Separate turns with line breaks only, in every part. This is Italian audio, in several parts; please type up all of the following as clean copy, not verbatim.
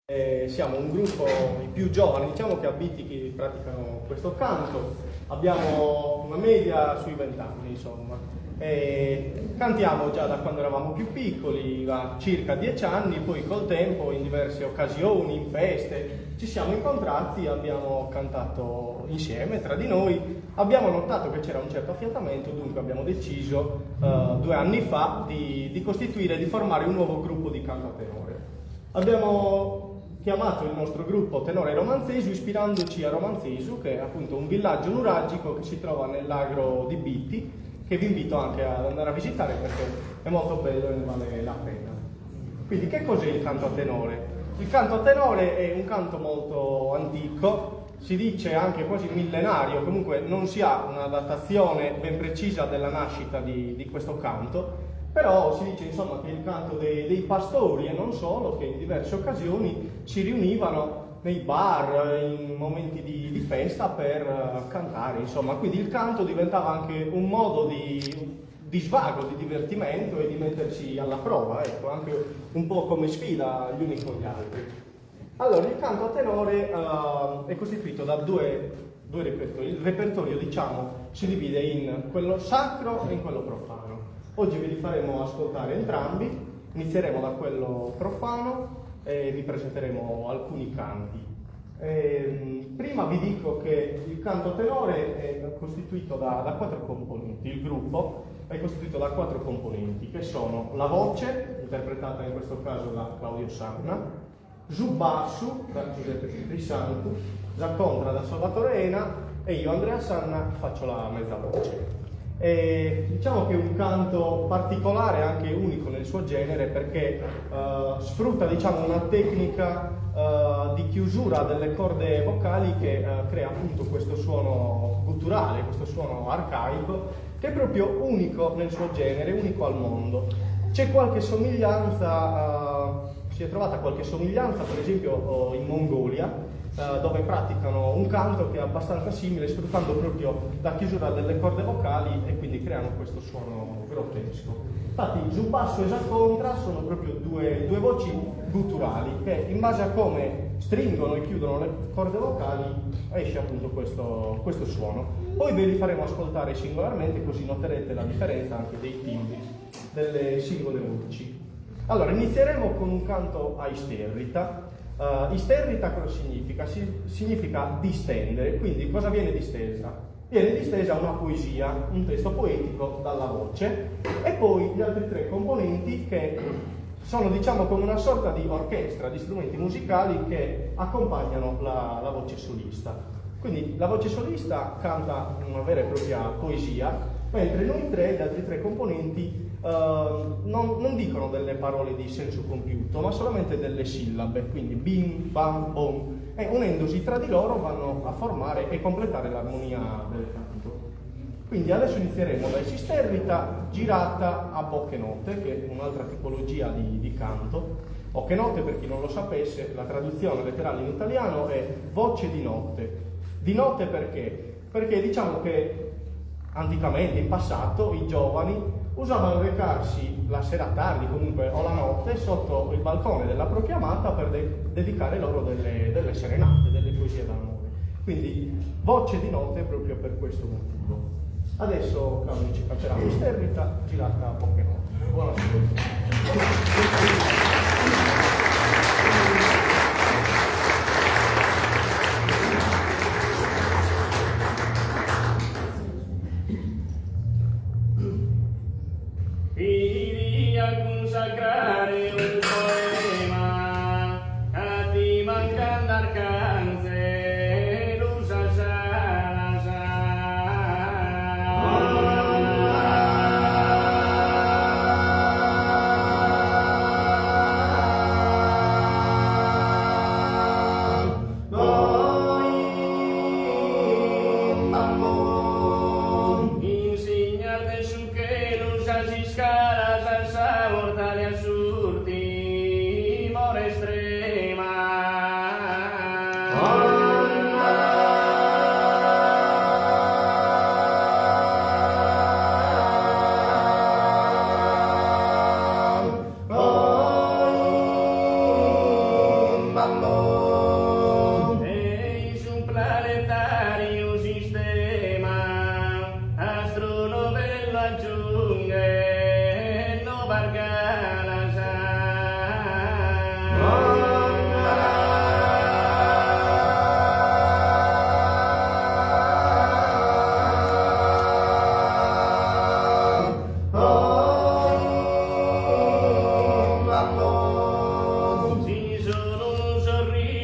Siamo un gruppo i più giovani, diciamo, che abiti che praticano questo canto. Abbiamo una media sui 20 anni, insomma. Cantiamo già da quando eravamo più piccoli, da circa 10 anni, poi col tempo, in diverse occasioni, in feste, ci siamo incontrati, abbiamo cantato insieme tra di noi. Abbiamo notato che c'era un certo affiatamento, dunque abbiamo deciso 2 anni fa di costituire, di formare un nuovo gruppo di canto a tenore. Abbiamo chiamato il nostro gruppo Tenore Romanzesu ispirandoci a Romanzesu, che è appunto un villaggio nuragico che si trova nell'agro di Bitti, che vi invito anche ad andare a visitare perché è molto bello e ne vale la pena. Quindi che cos'è il canto a tenore? Il canto a tenore è un canto molto antico, si dice anche quasi millenario, comunque non si ha una datazione ben precisa della nascita di questo canto, però si dice insomma che il canto dei pastori e non solo, che in diverse occasioni si riunivano nei bar, in momenti di festa per cantare, insomma, quindi il canto diventava anche un modo di svago, di divertimento e di mettersi alla prova, ecco, anche un po' come sfida gli uni con gli altri. Allora, il canto a tenore è costituito da due repertori. Il repertorio, diciamo, si divide in quello sacro e in quello profano. Oggi ve li faremo ascoltare entrambi, inizieremo da quello profano e vi presenteremo alcuni canti. Prima vi dico che il canto tenore è costituito da 4 componenti, il gruppo è costituito da 4 componenti che sono la voce, interpretata in questo caso da Claudio Sanna, Zubassu da Giuseppe Crisantu, Zaccontra da Salvatore Ena e io, Andrea Sanna, faccio la mezza voce. Diciamo che è un canto particolare, anche unico nel suo genere, perché sfrutta, diciamo, una tecnica di chiusura delle corde vocali che crea appunto questo suono gutturale, questo suono arcaico, che è proprio unico nel suo genere, unico al mondo. C'è qualche somiglianza, si è trovata qualche somiglianza, per esempio in Mongolia, dove praticano un canto che è abbastanza simile, sfruttando proprio la chiusura delle corde vocali e quindi creano questo suono grottesco. Infatti Zubassu e Zaccontra sono proprio due voci gutturali che, in base a come stringono e chiudono le corde vocali, esce appunto questo suono. Poi ve li faremo ascoltare singolarmente, così noterete la differenza anche dei timbri delle singole voci. Allora, inizieremo con un canto a isterrita. Isterrita cosa significa? Significa distendere, quindi cosa viene distesa? Viene distesa una poesia, un testo poetico dalla voce, e poi gli altri 3 componenti che sono, diciamo, come una sorta di orchestra, di strumenti musicali che accompagnano la voce solista. Quindi la voce solista canta una vera e propria poesia, mentre noi 3, gli altri 3 componenti, non dicono delle parole di senso compiuto, ma solamente delle sillabe, quindi bim, bam, bom, e unendosi tra di loro vanno a formare e completare l'armonia del canto. Quindi adesso inizieremo da isterrita girata a bocche note, che è un'altra tipologia di canto. Bocche note, per chi non lo sapesse, la traduzione letterale in italiano è voce di notte. Di notte perché? Perché diciamo che anticamente, in passato, i giovani usavano recarsi la sera tardi, comunque, o la notte, sotto il balcone della propria amata per dedicare loro delle serenate, delle poesie d'amore. Quindi voce di notte proprio per questo motivo. Adesso Claudio ci canterà isterrita girata a bocche note. Buona ascolto.
Consacrare un poema a ti mancan d'arcanze l'usa Eis un planetario sistema, astronovello aggiunge, no varga la Si solo un sorriso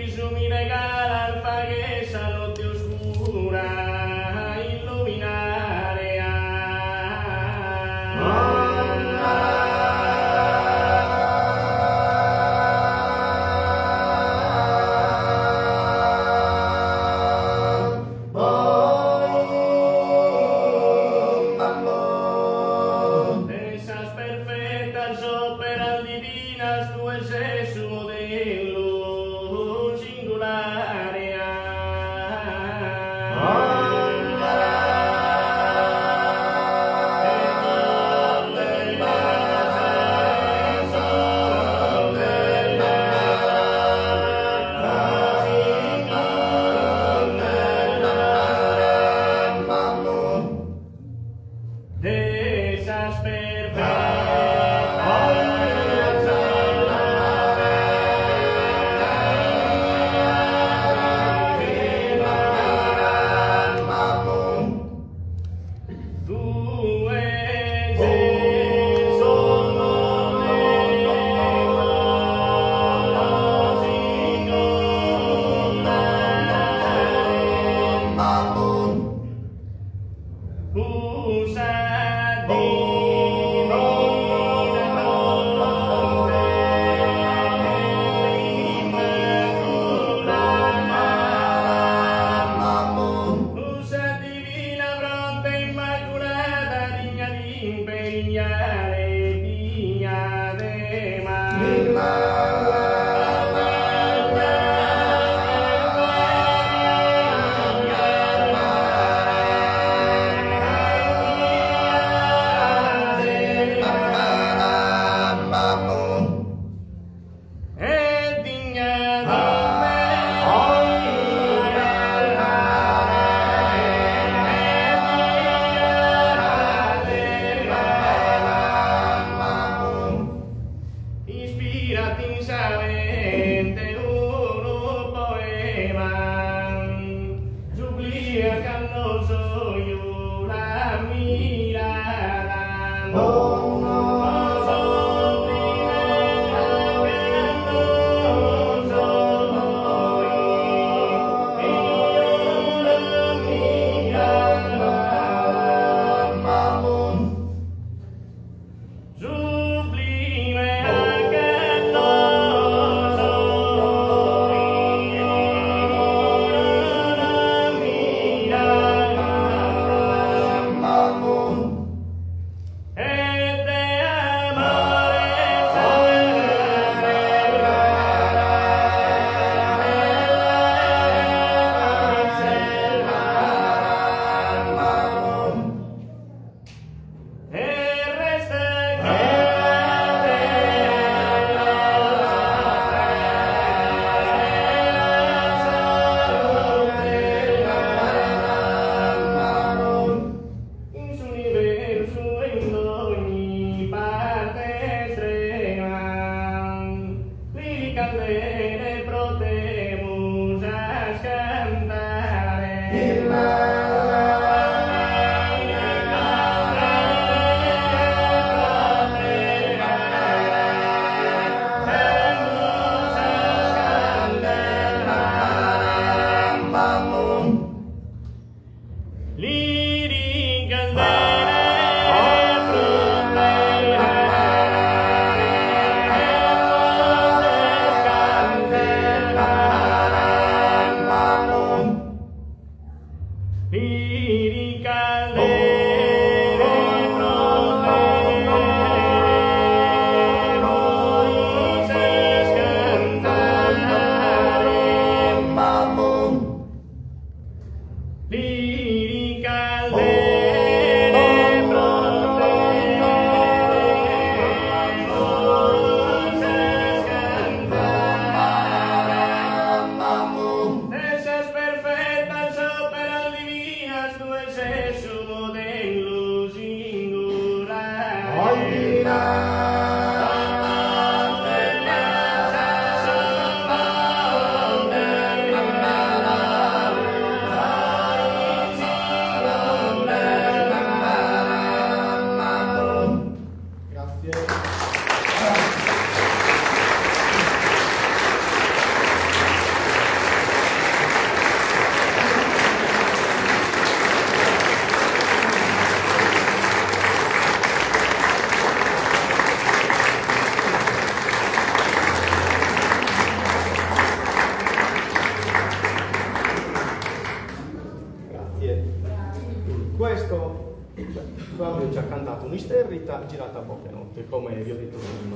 già cantato un'isterrita girata a poche note, come vi ho detto prima.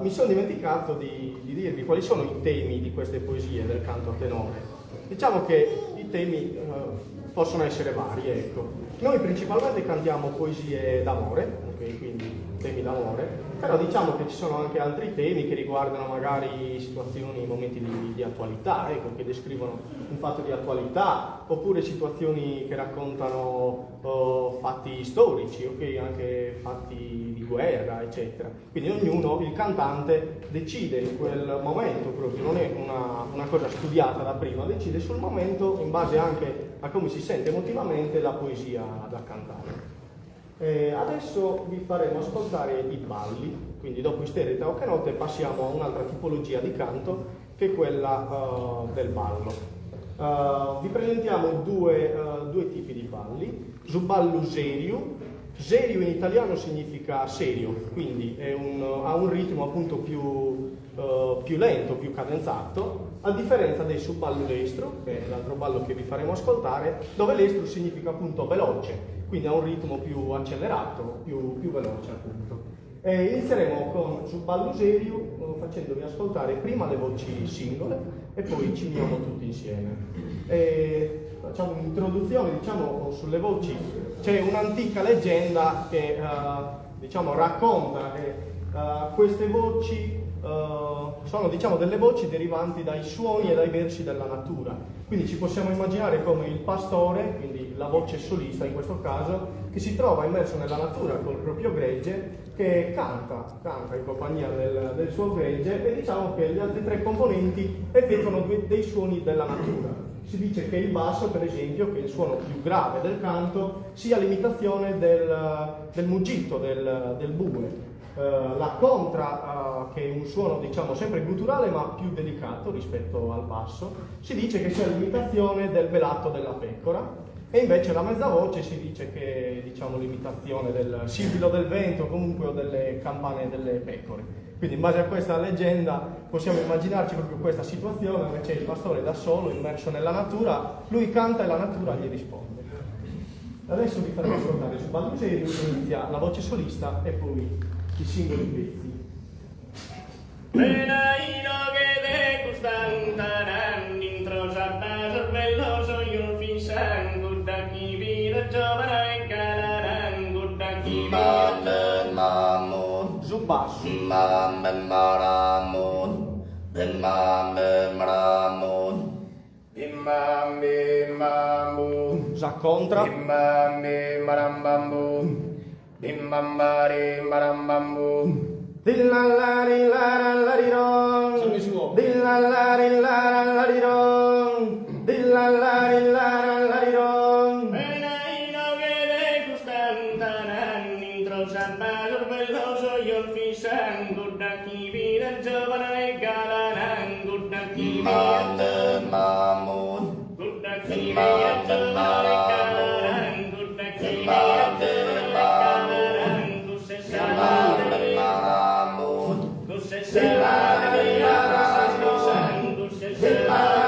Mi sono dimenticato di dirvi quali sono i temi di queste poesie del canto a tenore. Diciamo che i temi possono essere vari, ecco. Noi principalmente cantiamo poesie d'amore, okay? Quindi temi d'amore, però diciamo che ci sono anche altri temi che riguardano magari situazioni, momenti di attualità, ecco, che descrivono un fatto di attualità, oppure situazioni che raccontano fatti storici, okay? Anche fatti di guerra, eccetera. Quindi ognuno, il cantante, decide in quel momento proprio, non è una cosa studiata da prima, decide sul momento, in base anche a come si sente emotivamente, la poesia da cantare. Adesso vi faremo ascoltare i balli, quindi dopo isterrita o canotte passiamo a un'altra tipologia di canto che è quella del ballo. Vi presentiamo due tipi di balli. Zuballo serio. Serio in italiano significa serio, quindi ha un ritmo appunto più lento, più cadenzato, a differenza del subballo destro, che è l'altro ballo che vi faremo ascoltare, dove l'estro significa appunto veloce, quindi ha un ritmo più accelerato, più veloce appunto. Inizieremo con subballo serio, facendovi ascoltare prima le voci singole e poi ci uniamo tutti insieme. Facciamo un'introduzione, diciamo, sulle voci. C'è un'antica leggenda che racconta che queste voci sono, diciamo, delle voci derivanti dai suoni e dai versi della natura. Quindi ci possiamo immaginare come il pastore, quindi la voce solista in questo caso, che si trova immerso nella natura col proprio gregge, che canta in compagnia del suo gregge, e diciamo che gli altri tre componenti effettuano dei suoni della natura. Si dice che il basso, per esempio, che è il suono più grave del canto, sia l'imitazione del muggito, del bue. La contra, che è un suono, diciamo, sempre gutturale ma più delicato rispetto al basso, si dice che sia l'imitazione del belatto della pecora, e invece la mezzavoce si dice che è, diciamo, l'imitazione del sibilo del vento, comunque, o delle campane delle pecore. Quindi in base a questa leggenda possiamo immaginarci proprio questa situazione dove c'è il pastore da solo, immerso nella natura, lui canta e la natura gli risponde. Adesso vi faremo ascoltare su ballo serio, inizia la voce solista e poi i singoli pezzi.
Venaino che te costantaran dentro sabba sorvelloso io fisan gudda chi vira giovane e calaran gudda chi vira
Mamun
Su basso.
Mamun Maramun Maramun
Imambe mamu
Za contra.
Imambe marambambu Imambare marambambu
Dillallari-lara-lariron.
Sono i suoi.
Dillallari-lara-lariron. Dillallari-lara-lariron.
Venaino che te costantaran dentro sabba sorvelloso io fisan gudda chi vira giovane e calaran gudda chi vira
Mamun
gudda chi vira giovane e calaran gudda chi vira giovane e calaran gusse salare
Maramun
gusse salare gusse salare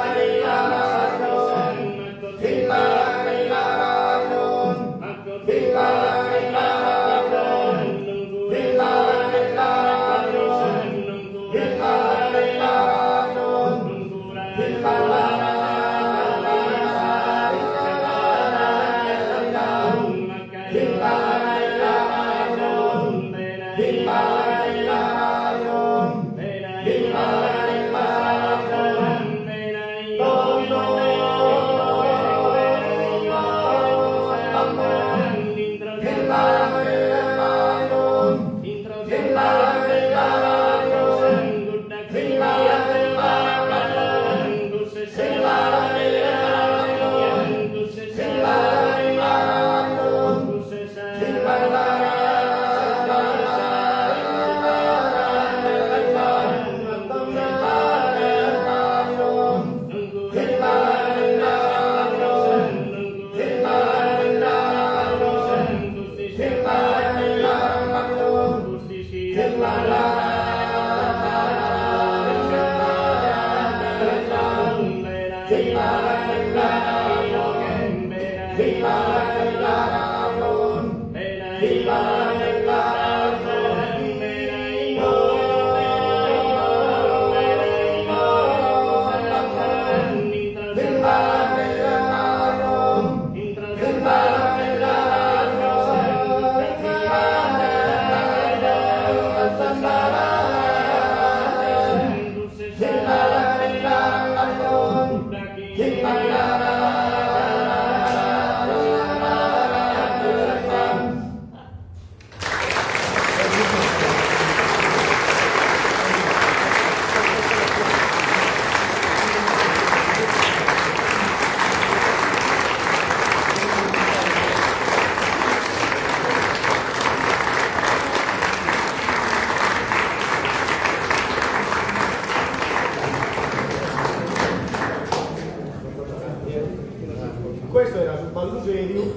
Questo era sul Ballugerium.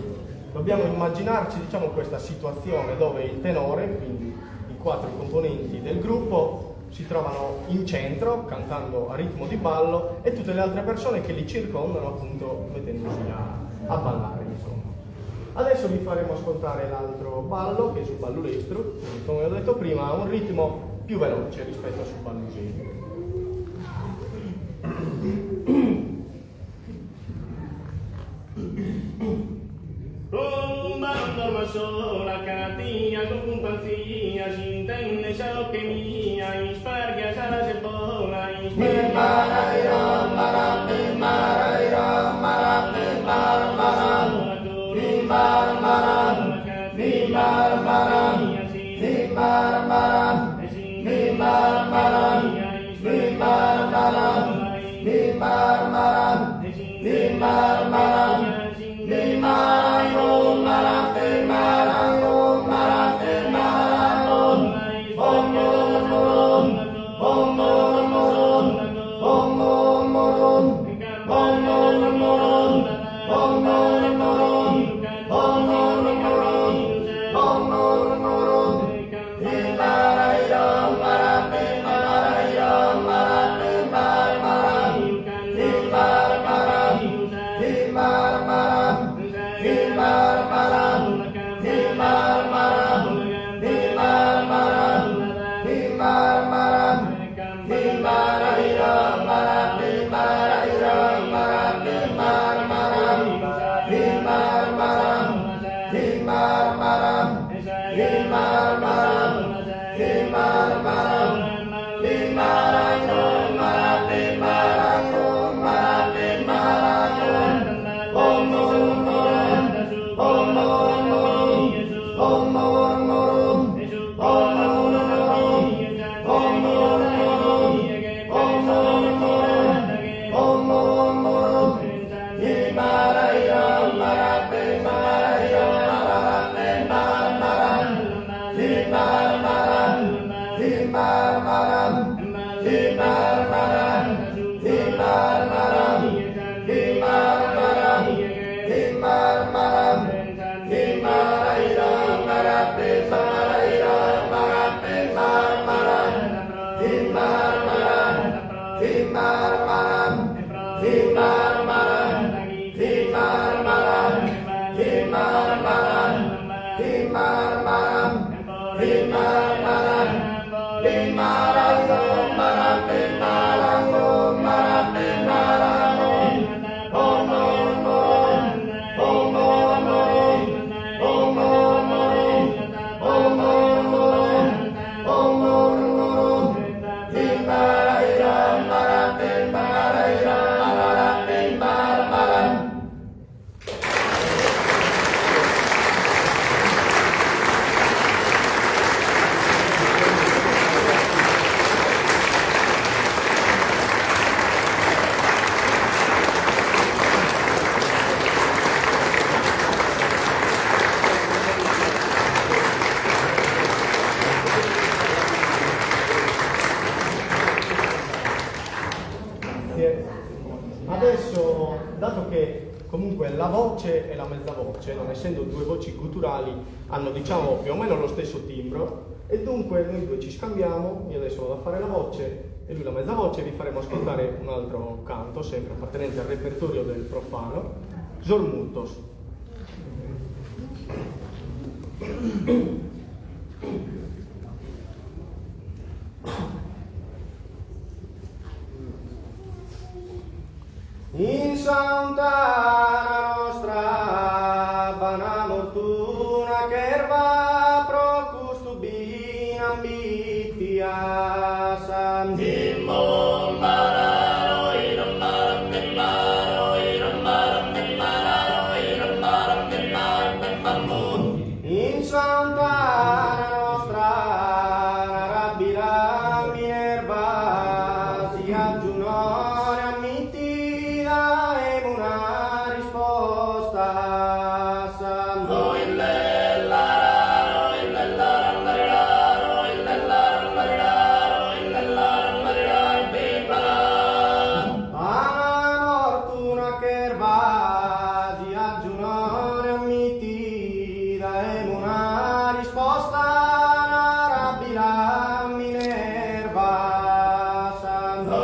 Dobbiamo immaginarci, diciamo, questa situazione dove il tenore, quindi i 4 componenti del gruppo, si trovano in centro cantando a ritmo di ballo e tutte le altre persone che li circondano, appunto, mettendosi a ballare, insomma. Adesso vi faremo ascoltare l'altro ballo, che è sul Ballulestro, quindi, come ho detto prima, ha un ritmo più veloce rispetto a sul Ballugerium.
Oh, ma non dorma sola, catia, con panzia, si intende ciò che mia, in spargia sarà se buona, in
Adesso, dato che comunque la voce e la mezza voce, non essendo 2 voci gutturali, hanno, diciamo, più o meno lo stesso timbro, e dunque noi 2 ci scambiamo. Io adesso vado a fare la voce e lui la mezza voce, e vi faremo ascoltare un altro canto, sempre appartenente al repertorio del profano, Zormutos. In Santa nostra bana fortuna che erba pro custubina ambitia san
Dimmo mararo,
giunone ammiti daemo una risposta. Santo mortuna Kervasi a giunone ammiti daemo una risposta. Narabila Minerva. Santo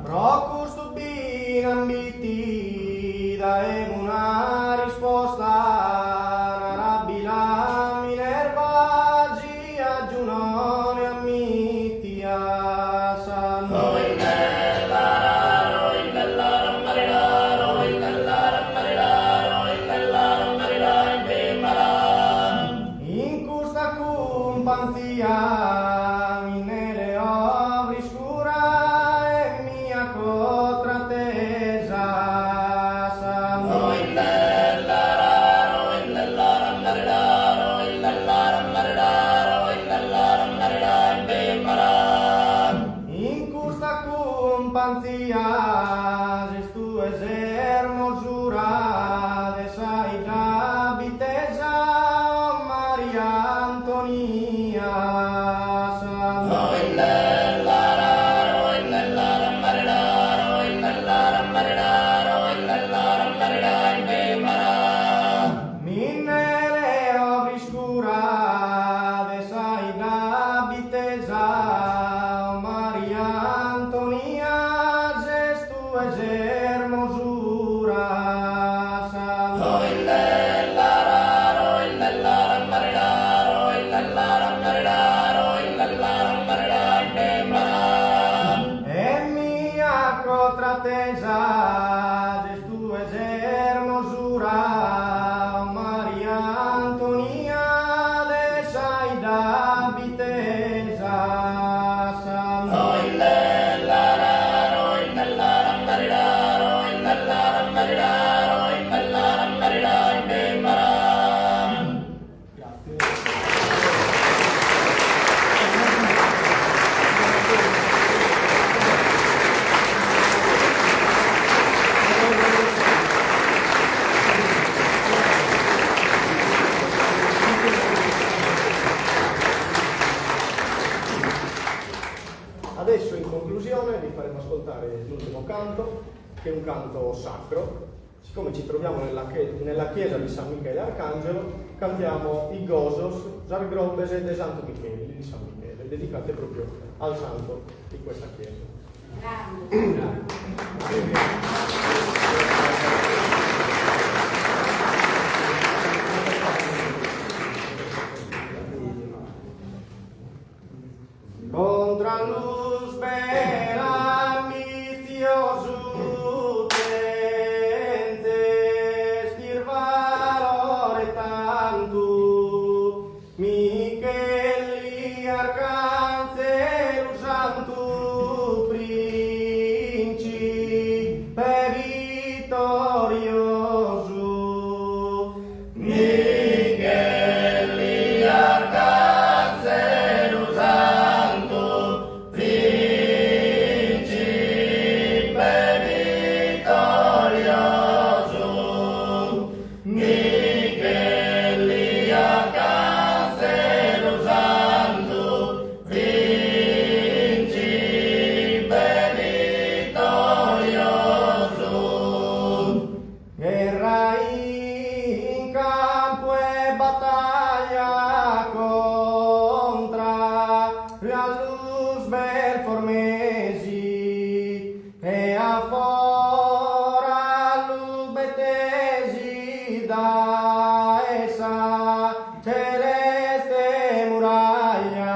Procus tubina ambiti daemo una risposta. Narabila Minerva a giunone ammiti a Santo in custa cumpanzia nelle ovri scura e mia contrattesa. Santo in custa cumpanzia gestu eser mosura de saida bitesa Maria Antonia. Santo Minere ovri scura de saida bitesa Maria Antonia gestu eser mosura. Santo e mia contrattesa gestu eser mosura Maria Antonia de saida bitesa. Santo Adesso in conclusione vi faremo ascoltare l'ultimo canto, che è un canto sacro. Siccome ci troviamo nella chiesa di San Michele Arcangelo, cantiamo i Gozos Zargrobese de Santo Michele di San Michele, dedicate proprio al santo di questa chiesa. Contra luz bella ambizioso tente stir valore tanto Micheli Arcangelo Santo Principe vittorioso Micheli Arcangelo Santo Principe vittorioso Micheli Arcangelo Santo Principe vittorioso guerra in campo e battaglia contra la luz belformesi e a fora luz betesi da essa celeste muraglia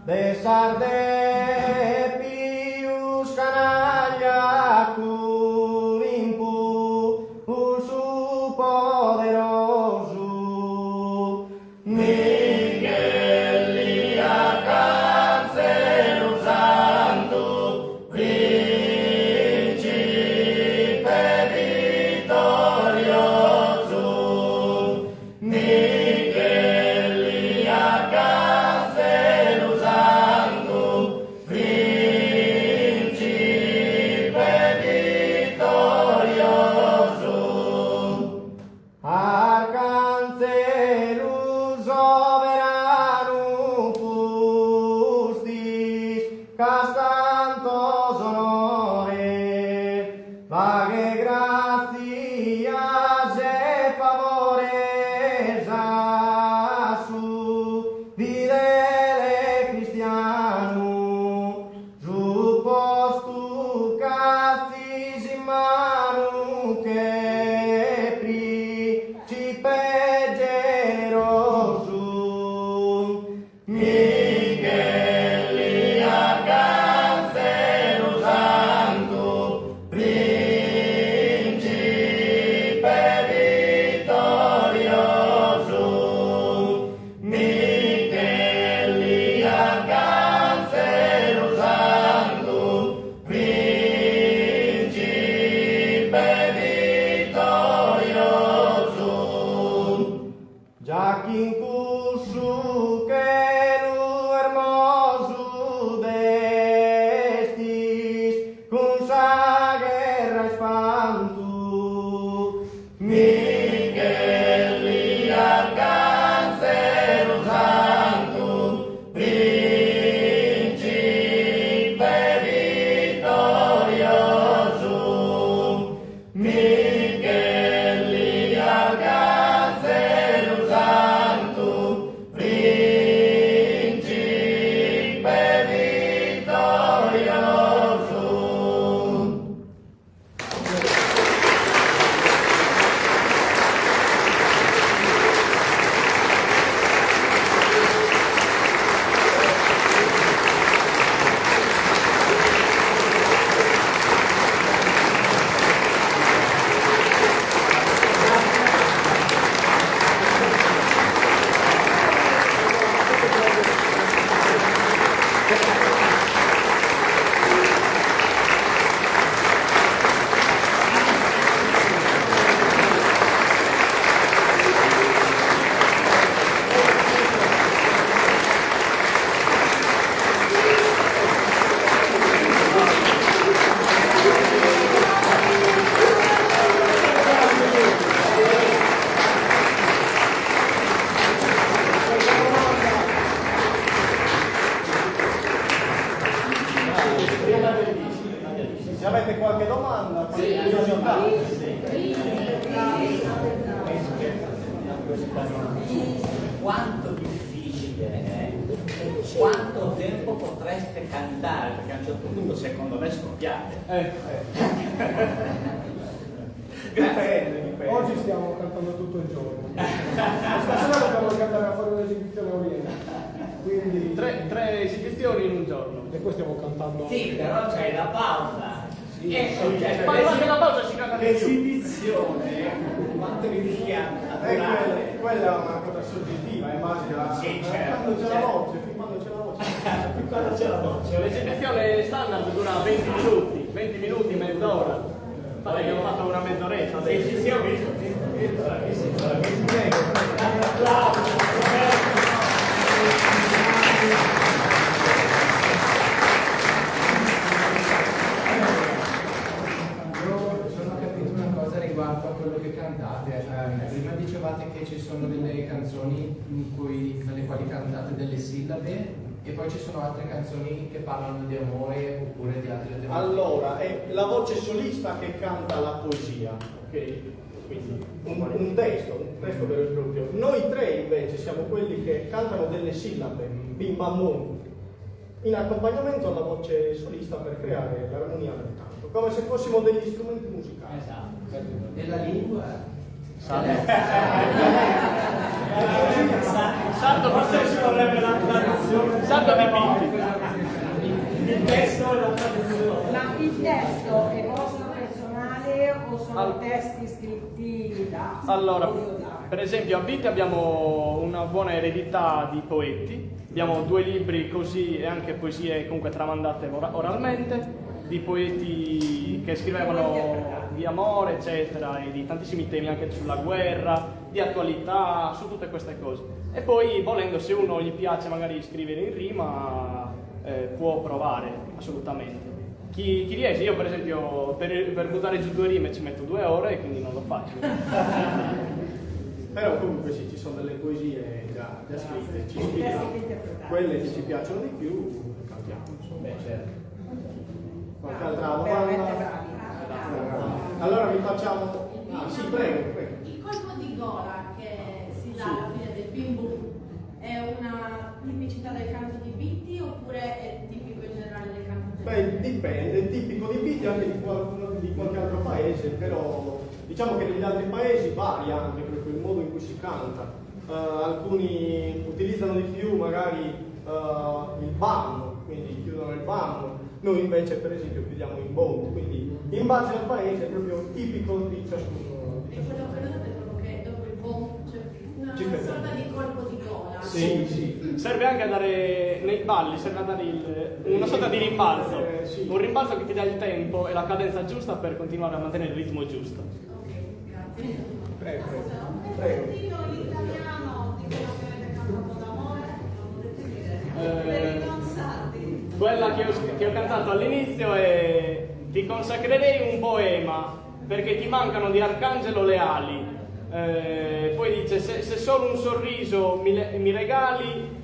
de sarde pius canaglia cur impulso poderoso Micheli Arcangelo Santo Principe vittorioso Já que curso quero hermoso destes, com a guerra espanto, Miguel e alcance o santo, príncipe vitorioso, Miguel e alcance o santo, príncipe vitorioso. Se avete qualche domanda, qualche curiosità.
Quanto difficile è e quanto tempo potreste cantare, perché a un certo punto secondo me scoppiate.
Dipende.
Oggi stiamo cantando tutto il giorno. Stasera dobbiamo cantare a fare un'esibizione a Oriente. Quindi
Tre esibizioni in un giorno.
e poi stiamo cantando.
Sì, però c'è la pausa.
Ma anche la pausa si canta di più.
L'esibizione, quanto riusciamo a durare?
Quella è una cosa soggettiva, immagina.
Sì, certo,
Quando c'è la
certo.
voce, fin quando c'è la voce.
Fin quando c'è la voce.
L'esibizione standard dura 20 minuti, mezz'ora. Infatti abbiamo fatto una mezz'oretta.
Sì, ho visto.
Io sono capito una cosa riguardo a quello che cantate. Prima dicevate che ci sono delle canzoni nelle quali cantate delle sillabe e poi ci sono altre canzoni che parlano di amore oppure di altre tematiche.
Allora, è la voce solista che canta la poesia, ok? Quindi un testo vero e proprio. Noi tre invece siamo quelli che cantano delle sillabe, bim bam bum, in accompagnamento alla voce solista per creare l'armonia del canto, come se fossimo degli strumenti musicali.
Esatto. Nella lingua?
Sardo forse ci vorrebbe la traduzione. Sardo di Pitti.
Il testo e la traduzione.
Ma il testo è vostro personale o sono testi scritti da?
Allora, per esempio a Pitti abbiamo una buona eredità di poeti, abbiamo 2 libri così e anche poesie comunque tramandate oralmente, di poeti che scrivevano di amore eccetera e di tantissimi temi anche sulla guerra, di attualità, su tutte queste cose. E poi volendo, se uno gli piace magari scrivere in rima, può provare assolutamente. Chi riesce, io per esempio per buttare giù 2 rime ci metto 2 ore e quindi non lo faccio.
Però comunque sì, ci sono delle poesie già scritte, ci ispiriamo. Quelle che ci piacciono di più, cantiamo.
Beh, certo.
Qualche altra
Veramente
domanda?
bravi.
Allora vi facciamo... Ah, sì, prego.
Il colpo di gola che si dà alla fine del bim bum è una tipicità del canto di Pitti oppure è tipico in generale del canto generale?
Beh, dipende, è tipico di Pitti anche di qualche altro paese, però diciamo che negli altri paesi varia anche proprio il modo in cui si canta. Alcuni utilizzano di più magari il bam, quindi chiudono il bam, noi invece per esempio chiudiamo in bom, quindi in base al paese è proprio tipico di ciascuno.
E quello che proprio che dopo il bom c'è una
Ci fermiamo.
sorta di colpo di gola.
Sì.
Serve anche a dare, nei balli, serve a dare una sorta di rimbalzo.
Sì.
Un rimbalzo che ti dà il tempo e la cadenza giusta per continuare a mantenere il ritmo giusto.
Ok, grazie.
Prego.
Un pezzettino in italiano
quella che ho cantato all'inizio è ti consacrerei un poema perché ti mancano di Arcangelo le ali. Poi dice se solo un sorriso mi regali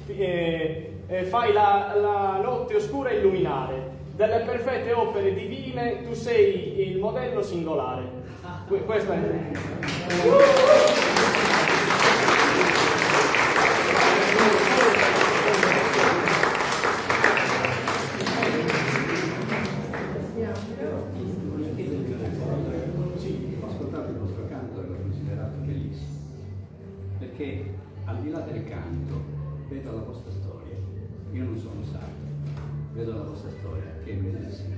fai la notte oscura illuminare. Delle perfette opere divine tu sei il modello singolare. Questa è.
Ho ascoltato il vostro canto e l'ho considerato bellissimo, perché al di là del canto vedo la vostra storia. Io non sono sardo, vedo la vostra storia che è bellissima,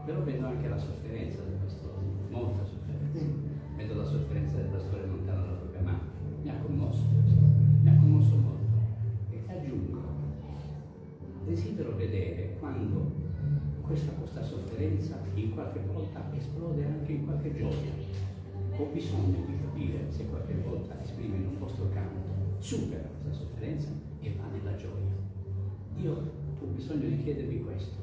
però vedo anche la sofferenza del pastore, molta sofferenza. Vedo la sofferenza del pastore lontano dalla propria mamma. Mi ha commosso molto. E aggiungo, desidero vedere quando questa sofferenza in qualche volta esplode anche in qualche gioia. Ho bisogno di capire se qualche volta esprimere un vostro canto, supera questa sofferenza e va nella gioia. Io ho bisogno di chiedervi questo,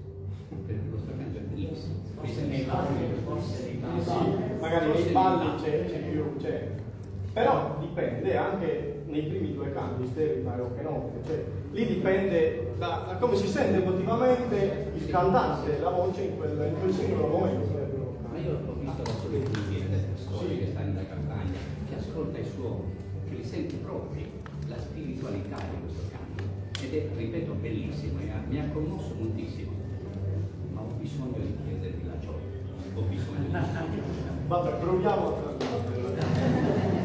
perché il vostro canto è bellissimo.
Forse nei balli,
Magari nei balli c'è più, però dipende anche nei primi due canti, Sterita e Occhenotte, lì dipende da come si sente emotivamente il cantante, la voce in quel singolo momento.
Ma io ho visto la solitudine del pastore che sta nella campagna, che ascolta i suoni, che li sente propri, la spiritualità di questo canto. Ed è, ripeto, bellissimo, mi ha commosso moltissimo. Ma ho bisogno di chiedervi la gioia. Ho bisogno di
Vabbè, proviamo a tradurre.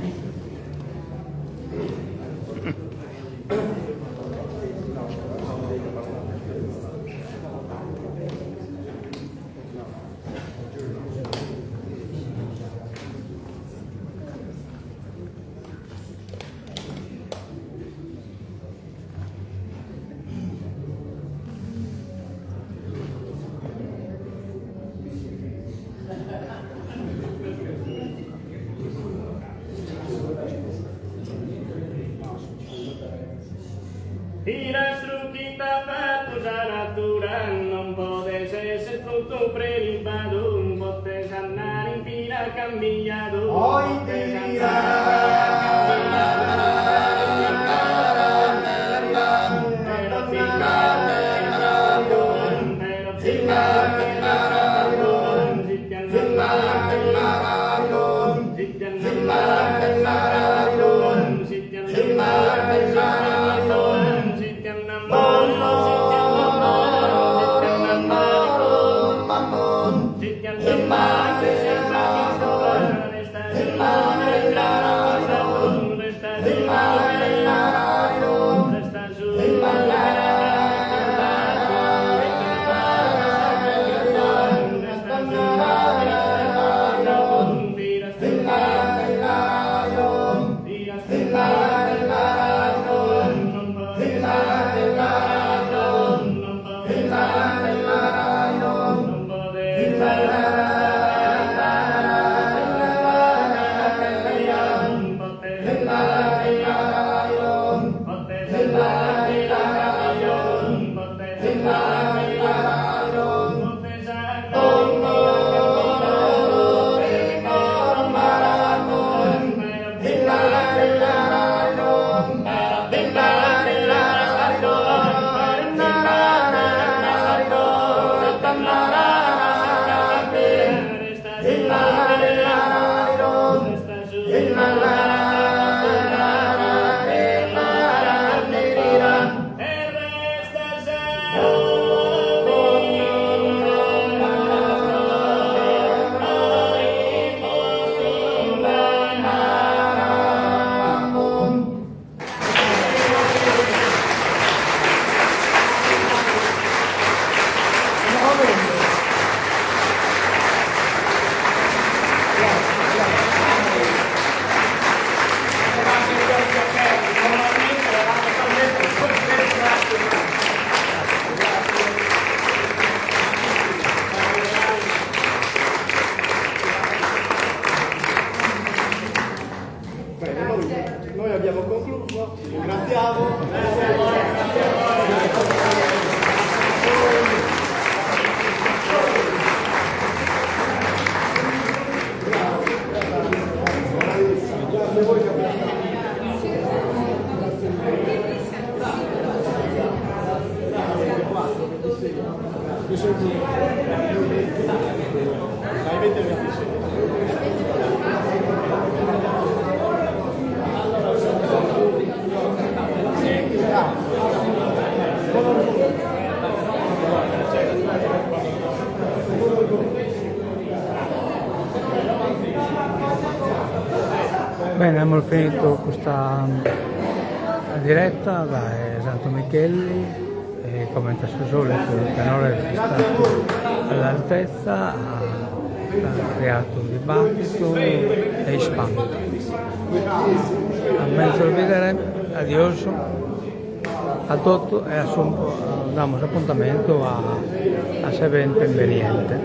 Tira strucchita fatto già natura, non potesse essere frutto prelibato, non potesse andare in fila cambiato.
Oi Noi abbiamo concluso, ci ringraziamo.
Grazie a voi.
Dai, mettimi a piacere.
Bene, abbiamo finito questa diretta da Santo Micheli e come solito il tenore è stato all'altezza, ha creato un dibattito e espanso. A mentre olvidare, adios a tutti e damos appuntamento a se ven conveniente.